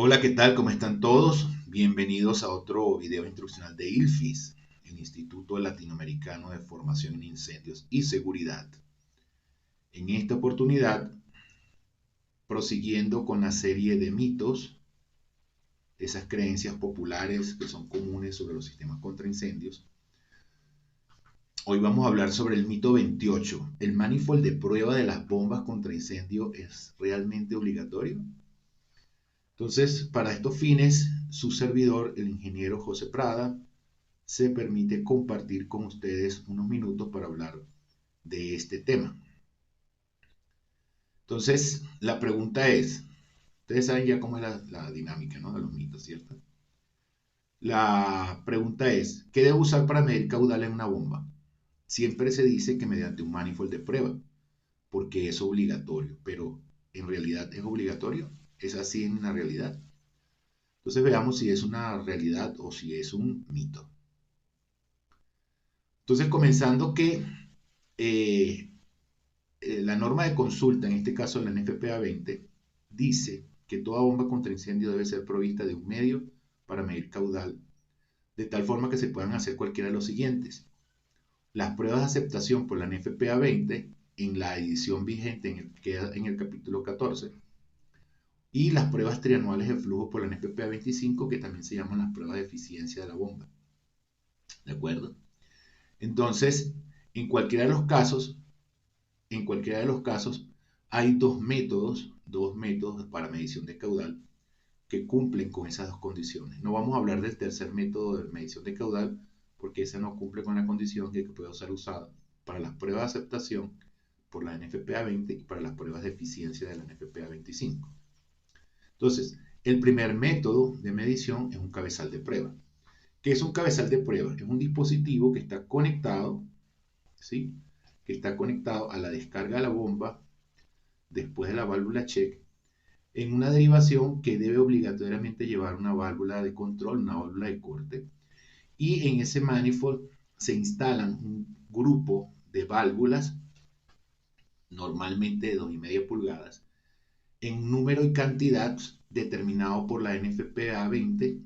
Hola, ¿qué tal? ¿Cómo están todos? Bienvenidos a otro video instruccional de ILFIS, el Instituto Latinoamericano de Formación en Incendios y Seguridad. En esta oportunidad, prosiguiendo con la serie de mitos, esas creencias populares que son comunes sobre los sistemas contra incendios, hoy vamos a hablar sobre el mito 28. ¿El manifold de prueba de las bombas contra incendio es realmente obligatorio? Entonces, para estos fines, su servidor, el ingeniero José Prada, se permite compartir con ustedes unos minutos para hablar de este tema. Entonces, la pregunta es, ustedes saben ya cómo es la dinámica, ¿no?, de los mitos, ¿cierto? La pregunta es, ¿qué debo usar para medir caudal en una bomba? Siempre se dice que mediante un manifold de prueba, porque es obligatorio, pero ¿en realidad es obligatorio? ¿Es así en la realidad? Entonces veamos si es una realidad o si es un mito. Entonces, comenzando que eh, la norma de consulta, en este caso la NFPA 20, dice que toda bomba contra incendio debe ser provista de un medio para medir caudal, de tal forma que se puedan hacer cualquiera de los siguientes. Las pruebas de aceptación por la NFPA 20 en la edición vigente queda en el capítulo 14, y las pruebas trianuales de flujo por la NFPA 25, que también se llaman las pruebas de eficiencia de la bomba. ¿De acuerdo? Entonces, en cualquiera de los casos, en cualquiera de los casos, hay dos métodos para medición de caudal que cumplen con esas dos condiciones. No vamos a hablar del tercer método de medición de caudal porque ese no cumple con la condición de que pueda ser usada para las pruebas de aceptación por la NFPA 20 y para las pruebas de eficiencia de la NFPA 25. Entonces, el primer método de medición es un cabezal de prueba. ¿Qué es un cabezal de prueba? Es un dispositivo que está conectado, ¿sí?, que está conectado a la descarga de la bomba después de la válvula check, en una derivación que debe obligatoriamente llevar una válvula de control, una válvula de corte, y en ese manifold se instalan un grupo de válvulas, normalmente de 2,5 pulgadas, en número y cantidad determinado por la NFPA 20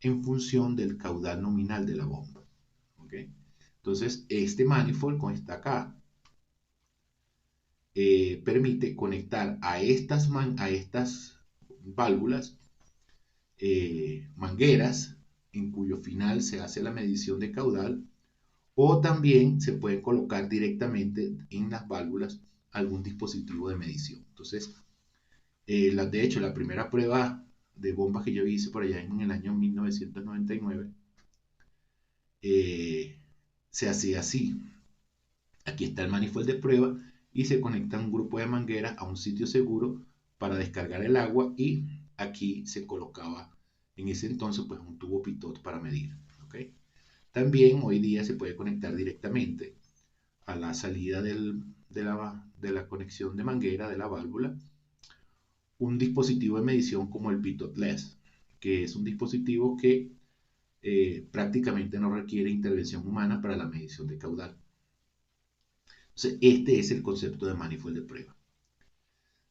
en función del caudal nominal de la bomba. ¿Okay? Entonces, este manifold con esta acá permite conectar a estas válvulas mangueras en cuyo final se hace la medición de caudal, o también se puede colocar directamente en las válvulas algún dispositivo de medición. Entonces, de hecho, la primera prueba de bombas que yo hice por allá en el año 1999 se hacía así. Aquí está el manifold de prueba y se conecta un grupo de mangueras a un sitio seguro para descargar el agua, y aquí se colocaba en ese entonces pues un tubo pitot para medir. ¿Okay? También hoy día se puede conectar directamente a la salida de la conexión de manguera de la válvula un dispositivo de medición como el pitot-less, que es un dispositivo que prácticamente no requiere intervención humana para la medición de caudal. Entonces, este es el concepto de manifold de prueba.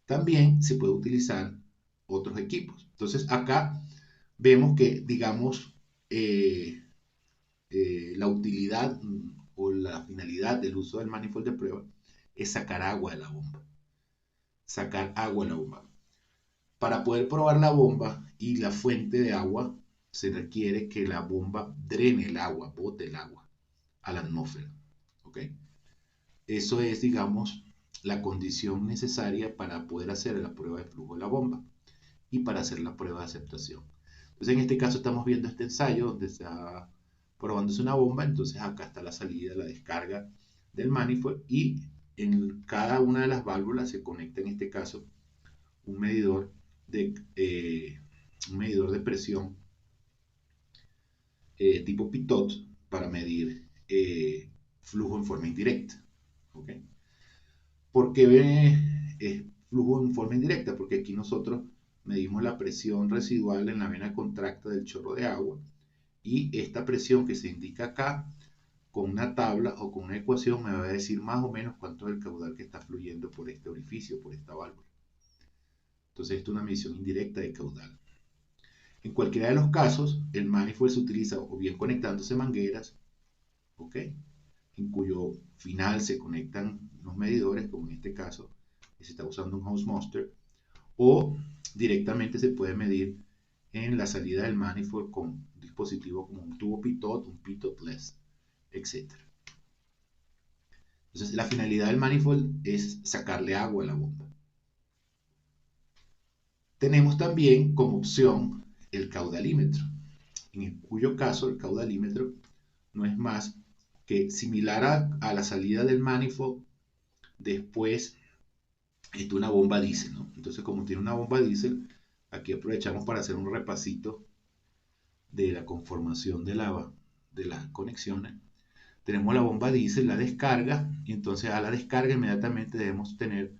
También se puede utilizar otros equipos. Entonces, acá vemos que, digamos, la utilidad o la finalidad del uso del manifold de prueba es sacar agua de la bomba. Sacar agua de la bomba. Para poder probar la bomba y la fuente de agua, se requiere que la bomba drene el agua, bote el agua a la atmósfera. ¿Ok? Eso es, digamos, la condición necesaria para poder hacer la prueba de flujo de la bomba y para hacer la prueba de aceptación. Entonces, en este caso estamos viendo este ensayo donde está probándose una bomba. Entonces acá está la salida, la descarga del manifold, y en cada una de las válvulas se conecta en este caso un medidor de presión tipo pitot para medir flujo en forma indirecta. ¿Okay? ¿Por qué flujo en forma indirecta? Porque aquí nosotros medimos la presión residual en la vena contracta del chorro de agua, y esta presión que se indica acá con una tabla o con una ecuación me va a decir más o menos cuánto es el caudal que está fluyendo por este orificio, por esta válvula. Entonces esto es una medición indirecta de caudal. En cualquiera de los casos, el manifold se utiliza o bien conectándose mangueras, ¿ok? En cuyo final se conectan los medidores, como en este caso, que se está usando un hose muster, o directamente se puede medir en la salida del manifold con un dispositivo como un tubo pitot, un pitotless, etc. Entonces, la finalidad del manifold es sacarle agua a la bomba. Tenemos también como opción el caudalímetro, en cuyo caso el caudalímetro no es más que similar a la salida del manifold después de una bomba diésel, ¿no? Entonces, como tiene una bomba diésel, aquí aprovechamos para hacer un repasito de la conformación de las conexiones. Tenemos la bomba diésel, la descarga, y entonces a la descarga inmediatamente debemos tener,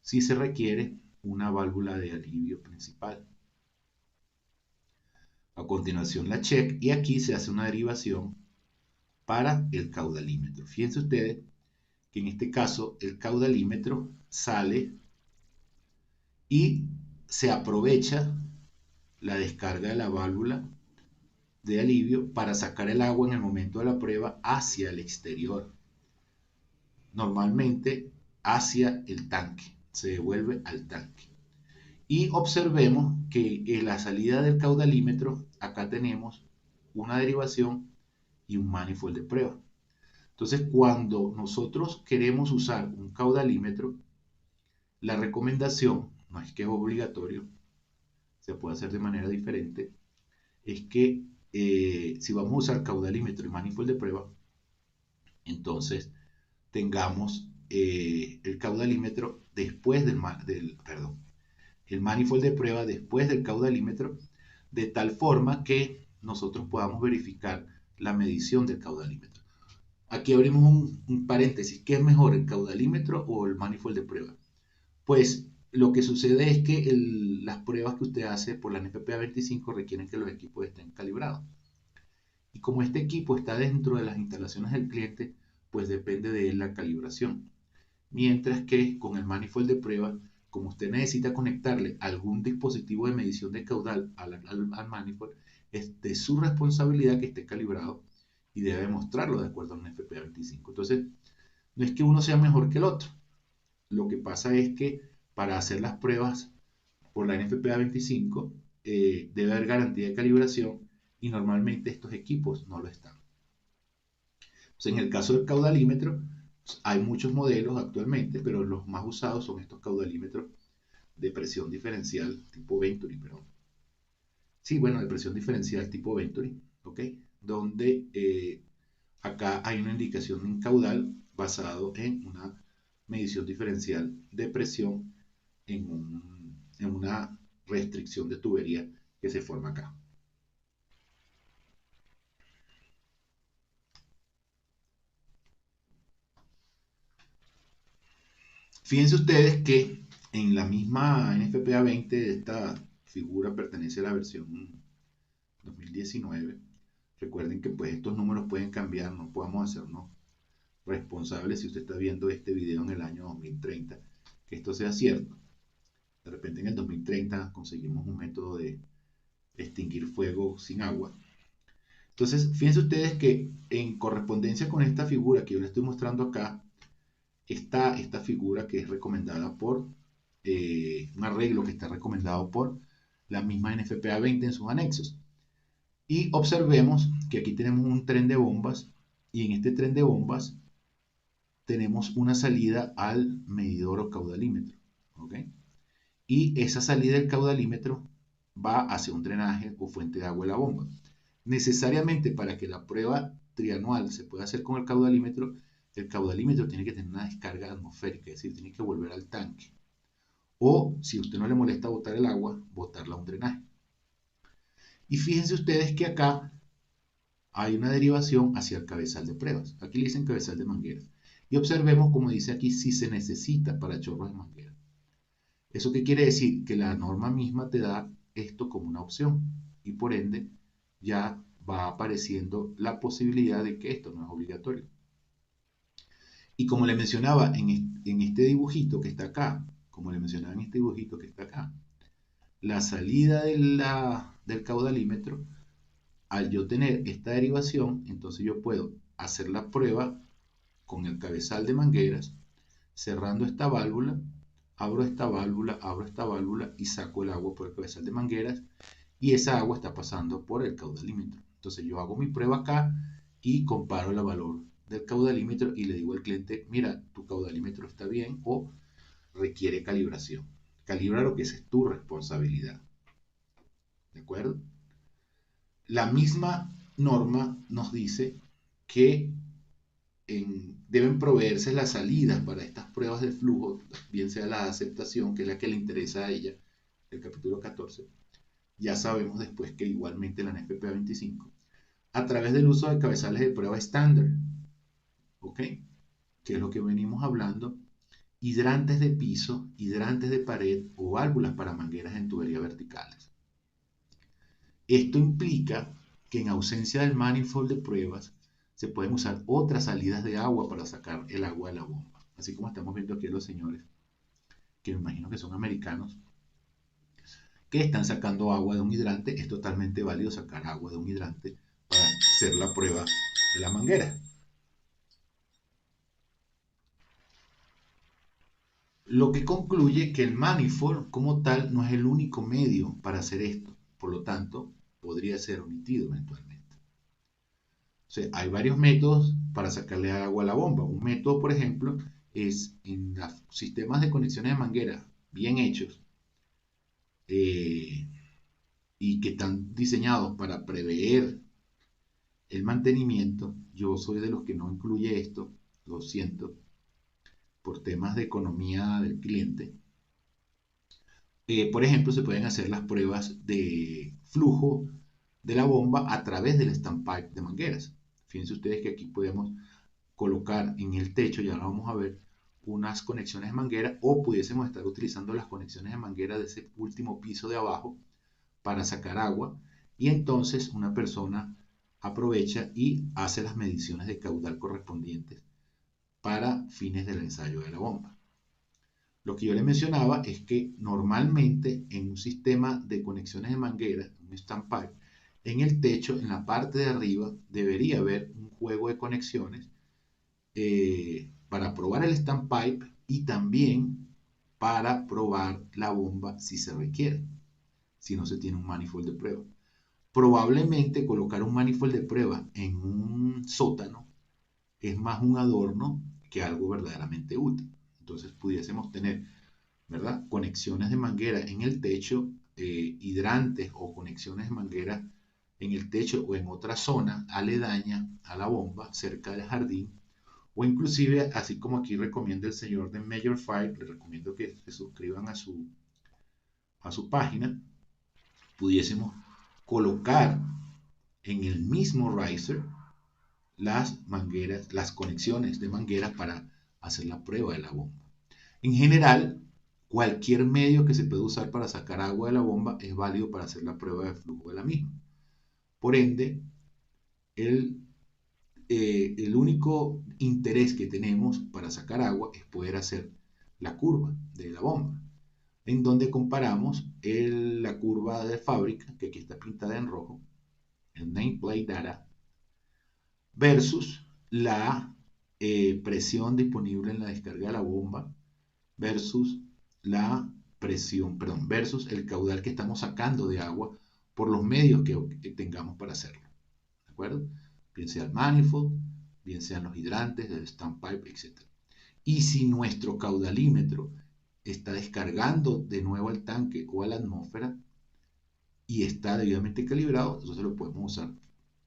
si se requiere, una válvula de alivio principal. A continuación la check, y aquí se hace una derivación para el caudalímetro. Fíjense ustedes que en este caso el caudalímetro sale y se aprovecha la descarga de la válvula de alivio para sacar el agua en el momento de la prueba hacia el exterior. Normalmente hacia el tanque, se devuelve al tanque. Y observemos que en la salida del caudalímetro, acá tenemos una derivación y un manifold de prueba. Entonces, cuando nosotros queremos usar un caudalímetro, la recomendación, no es que es obligatorio, se puede hacer de manera diferente, es que si vamos a usar caudalímetro y manifold de prueba, entonces tengamos el caudalímetro después perdón, el manifold de prueba después del caudalímetro, de tal forma que nosotros podamos verificar la medición del caudalímetro. Aquí abrimos un paréntesis. ¿Qué es mejor, el caudalímetro o el manifold de prueba? Pues lo que sucede es que las pruebas que usted hace por la NFPA 25 requieren que los equipos estén calibrados. Y como este equipo está dentro de las instalaciones del cliente, pues depende de él la calibración. Mientras que con el manifold de prueba, como usted necesita conectarle algún dispositivo de medición de caudal al manifold, es de su responsabilidad que esté calibrado y debe mostrarlo de acuerdo a un NFPA 25. Entonces, no es que uno sea mejor que el otro. Lo que pasa es que para hacer las pruebas por la NFPA 25 debe haber garantía de calibración y normalmente estos equipos no lo están. Entonces, en el caso del caudalímetro, hay muchos modelos actualmente, pero los más usados son estos caudalímetros de presión diferencial tipo Venturi, perdón. Sí, bueno, de presión diferencial tipo Venturi, ¿ok? Donde acá hay una indicación en caudal basado en una medición diferencial de presión en una restricción de tubería que se forma acá. Fíjense ustedes que en la misma NFPA 20, esta figura pertenece a la versión 2019. Recuerden que pues estos números pueden cambiar, no podemos hacernos responsables si usted está viendo este video en el año 2030, que esto sea cierto. De repente en el 2030 conseguimos un método de extinguir fuego sin agua. Entonces, fíjense ustedes que en correspondencia con esta figura que yo les estoy mostrando acá, está esta figura que es recomendada por un arreglo que está recomendado por la misma NFPA 20 en sus anexos. Y observemos que aquí tenemos un tren de bombas y en este tren de bombas tenemos una salida al medidor o caudalímetro. ¿Okay? Y esa salida del caudalímetro va hacia un drenaje o fuente de agua de la bomba. Necesariamente para que la prueba trianual se pueda hacer con el caudalímetro tiene que tener una descarga atmosférica, es decir, tiene que volver al tanque. O si a usted no le molesta botar el agua, botarla a un drenaje. Y fíjense ustedes que acá hay una derivación hacia el cabezal de pruebas. Aquí le dicen cabezal de manguera. Y observemos, como dice aquí, si se necesita para chorros de manguera. ¿Eso qué quiere decir? Que la norma misma te da esto como una opción. Y por ende, ya va apareciendo la posibilidad de que esto no es obligatorio. Y como le mencionaba en este dibujito que está acá, como le mencionaba en este dibujito que está acá, la salida del caudalímetro, al yo tener esta derivación, entonces yo puedo hacer la prueba con el cabezal de mangueras, cerrando esta válvula, abro esta válvula y saco el agua por el cabezal de mangueras y esa agua está pasando por el caudalímetro. Entonces yo hago mi prueba acá y comparo el valor del caudalímetro y le digo al cliente, mira, tu caudalímetro está bien o requiere calibración. Calibra lo que es tu responsabilidad. ¿De acuerdo? La misma norma nos dice que deben proveerse las salidas para estas pruebas de flujo, bien sea la aceptación, que es la que le interesa a ella, el capítulo 14. Ya sabemos después que igualmente la NFPA 25, a través del uso de cabezales de prueba estándar, ¿ok? Que es lo que venimos hablando, hidrantes de piso, hidrantes de pared o válvulas para mangueras en tubería verticales. Esto implica que en ausencia del manifold de pruebas, se pueden usar otras salidas de agua para sacar el agua de la bomba. Así como estamos viendo aquí a los señores, que me imagino que son americanos, que están sacando agua de un hidrante. Es totalmente válido sacar agua de un hidrante para hacer la prueba de la manguera. Lo que concluye que el manifold como tal no es el único medio para hacer esto. Por lo tanto, podría ser omitido eventualmente. O sea, hay varios métodos para sacarle agua a la bomba. Un método, por ejemplo, es en los sistemas de conexiones de manguera bien hechos eh, y que están diseñados para prever el mantenimiento. Yo soy de los que no incluye esto, lo siento, por temas de economía del cliente. Por ejemplo, se pueden hacer las pruebas de flujo de la bomba a través del standpipe de mangueras. Fíjense ustedes que aquí podemos colocar en el techo, ya lo vamos a ver, unas conexiones de manguera o pudiésemos estar utilizando las conexiones de manguera de ese último piso de abajo para sacar agua y entonces una persona aprovecha y hace las mediciones de caudal correspondientes para fines del ensayo de la bomba. Lo que yo le mencionaba es que normalmente en un sistema de conexiones de manguera, un standpipe, en el techo, en la parte de arriba, debería haber un juego de conexiones para probar el standpipe y también para probar la bomba si se requiere, si no se tiene un manifold de prueba. Probablemente colocar un manifold de prueba en un sótano es más un adorno que algo verdaderamente útil. Entonces pudiésemos tener, ¿verdad?, conexiones de manguera en el techo, hidrantes o conexiones de manguera en el techo o en otra zona aledaña a la bomba, cerca del jardín, o inclusive, así como aquí recomienda el señor de Major Fire, le recomiendo que se suscriban a su página, pudiésemos colocar en el mismo riser las mangueras, las conexiones de mangueras para hacer la prueba de la bomba. En general, cualquier medio que se pueda usar para sacar agua de la bomba es válido para hacer la prueba de flujo de la misma. Por ende, el único interés que tenemos para sacar agua es poder hacer la curva de la bomba, en donde comparamos la curva de fábrica, que aquí está pintada en rojo, el nameplate data, versus la presión disponible en la descarga de la bomba, versus la presión, perdón, versus el caudal que estamos sacando de agua por los medios que tengamos para hacerlo. ¿De acuerdo? Bien sea el manifold, bien sean los hidrantes, el standpipe, etc. Y si nuestro caudalímetro está descargando de nuevo al tanque o a la atmósfera y está debidamente calibrado, entonces lo podemos usar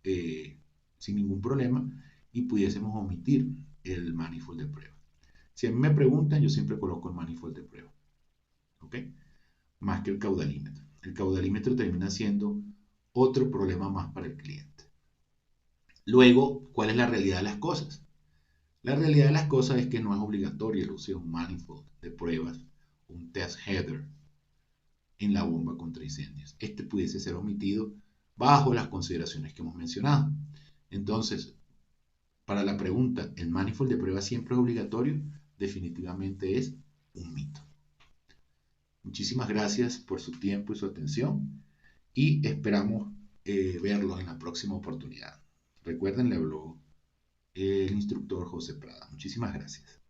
sin ningún problema y pudiésemos omitir el manifold de prueba. Si a mí me preguntan, yo siempre coloco el manifold de prueba, ¿ok? Más que el caudalímetro. El caudalímetro termina siendo otro problema más para el cliente. Luego, ¿cuál es la realidad de las cosas? La realidad de las cosas es que no es obligatorio el uso de un manifold de pruebas, un test header en la bomba contra incendios. Este pudiese ser omitido bajo las consideraciones que hemos mencionado. Entonces, para la pregunta, ¿el manifold de prueba siempre es obligatorio? Definitivamente es un mito. Muchísimas gracias por su tiempo y su atención y esperamos verlos en la próxima oportunidad. Recuerden, le habló el instructor José Prada. Muchísimas gracias.